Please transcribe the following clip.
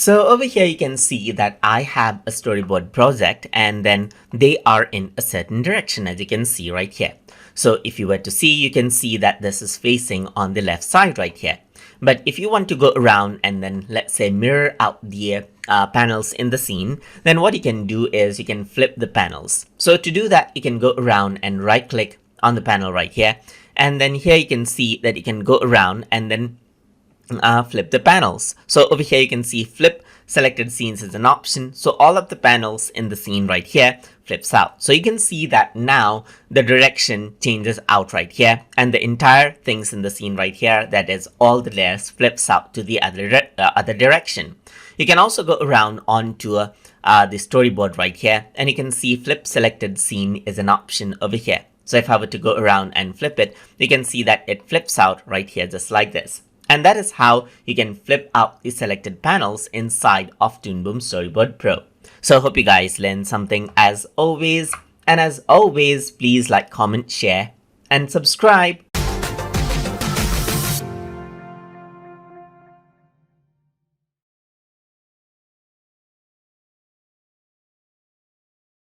So over here you can see that I have a storyboard project and then they are in a certain direction, as you can see right here. So if you were to see, you can see that this is facing on the left side right here. But if you want to go around and then let's say mirror out the panels in the scene, then what you can do is you can flip the panels. So to do that, you can go around and right click on the panel right here. And then here you can see that you can go around and then flip the panels. So over here you can see flip selected scenes is an option. So all of the panels in the scene right here flips out. So you can see that now the direction changes out right here and the entire things in the scene right here, that is all the layers, flips out to the other direction. You can also go around onto the storyboard right here and you can see flip selected scene is an option over here. So if I were to go around and flip it, you can see that it flips out right here just like this. And that is how you can flip out the selected panels inside of Toon Boom Storyboard Pro. So I hope you guys learned something as always. And as always, please like, comment, share, and subscribe.